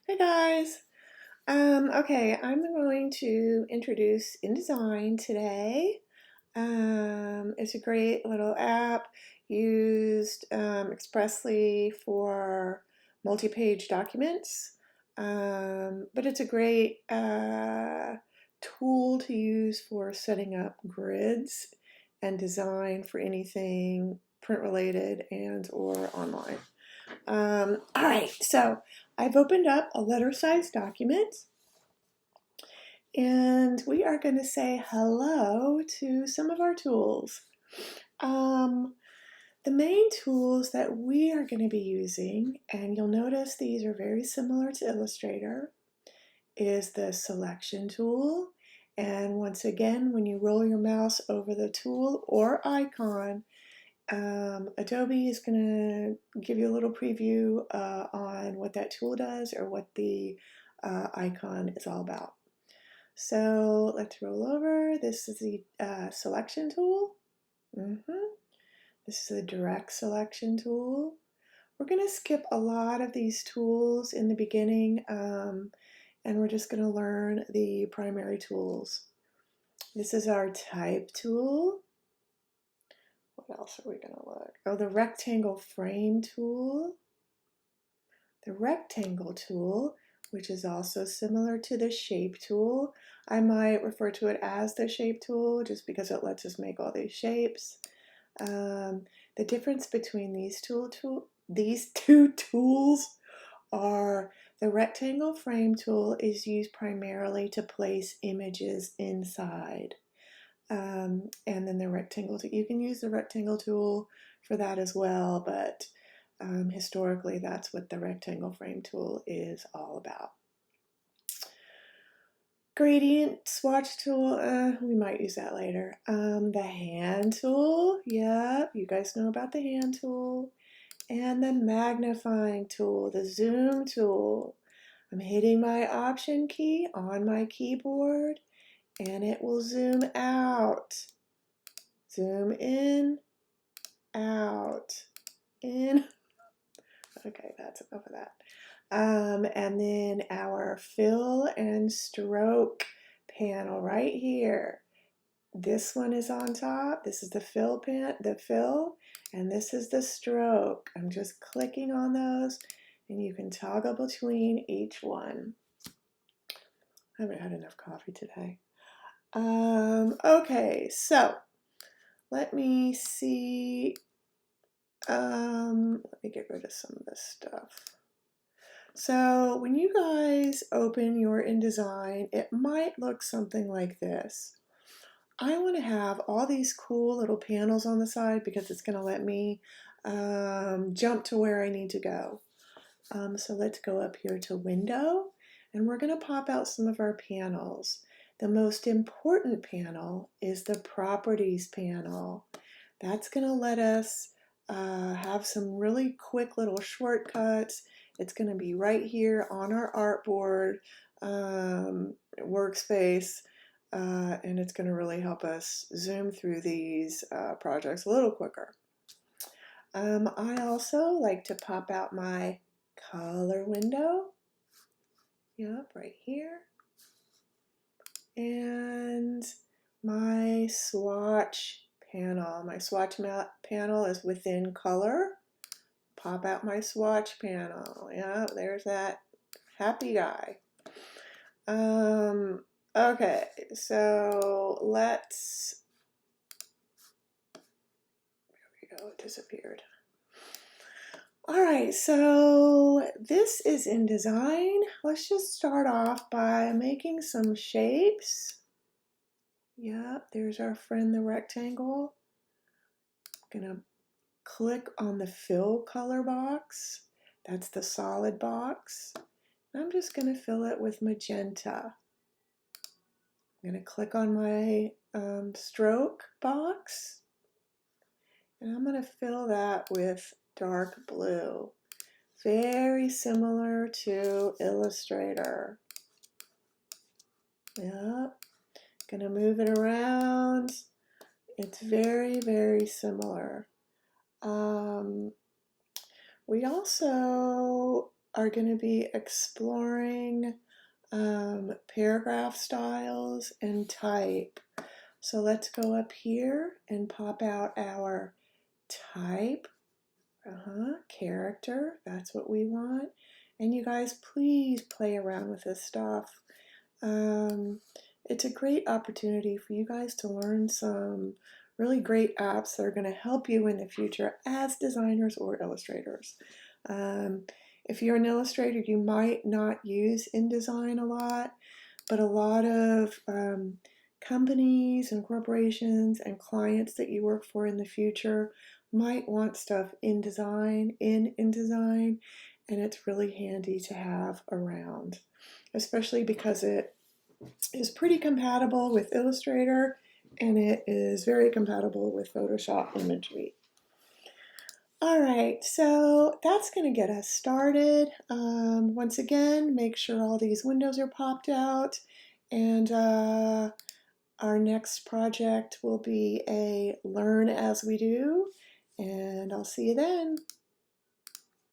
Hey guys. Okay, I'm going to introduce InDesign today. It's a great little app used expressly for multi-page documents, but it's a great tool to use for setting up grids and design for anything print related and or online. All right, so I've opened up a letter-sized document and we are going to say hello to some of our tools. Um, the main tools that we are going to be using, and you'll notice these are very similar to Illustrator, is the selection tool. And once again, when you roll your mouse over the tool or icon, Adobe is going to give you a little preview on what that tool does or what the icon is all about. So let's roll over. This is the selection tool. This is the direct selection tool. We're going to skip a lot of these tools in the beginning, and we're just going to learn the primary tools. This is our type tool. What else are we going to look? Oh, the rectangle frame tool. The rectangle tool, which is also similar to the shape tool. I might refer to it as the shape tool just because it lets us make all these shapes. The difference between these two tools are the rectangle frame tool is used primarily to place images inside. And then the rectangle, you can use the rectangle tool for that as well, but historically that's what the rectangle frame tool is all about. Gradient swatch tool, we might use that later. The hand tool, yeah, you guys know about the hand tool. And the magnifying tool, the zoom tool. I'm hitting my option key on my keyboard and it will zoom out. Zoom in, out, in. Okay, that's enough of that. And then our fill and stroke panel right here. This one is on top. This is the fill, and this is the stroke. I'm just clicking on those, and you can toggle between each one. I haven't had enough coffee today. Okay, so let me see. Let me get rid of some of this stuff. So when you guys open your InDesign, it might look something like this. I want to have all these cool little panels on the side because it's going to let me jump to where I need to go. So let's go up here to Window, and we're going to pop out some of our panels. The most important panel is the Properties panel. That's going to let us have some really quick little shortcuts. It's going to be right here on our artboard workspace, and it's going to really help us zoom through these projects a little quicker. I also like to pop out my color window. Yep, right here. And my swatch panel. My swatch panel is within color. Pop out my swatch panel. Yeah, there's that happy guy. Okay, so let's, there we go, it disappeared. All right, so this is InDesign. Let's just start off by making some shapes. Yep, there's our friend, the rectangle. I'm gonna click on the fill color box. That's the solid box. I'm just going to fill it with magenta. I'm going to click on my stroke box, and I'm going to fill that with dark blue. Very similar to Illustrator. Yep. Going to move it around. It's very, very similar. We also are going to be exploring paragraph styles and type. So let's go up here and pop out our type, character. That's what we want. And you guys, please play around with this stuff. It's a great opportunity for you guys to learn some really great apps that are going to help you in the future as designers or illustrators. If you're an illustrator, you might not use InDesign a lot, but a lot of companies and corporations and clients that you work for in the future might want stuff in InDesign, and it's really handy to have around, especially because it is pretty compatible with Illustrator and it is very compatible with Photoshop imagery. All right, so that's going to get us started. Once again, make sure all these windows are popped out, and our next project will be a Learn as we do, and I'll see you then.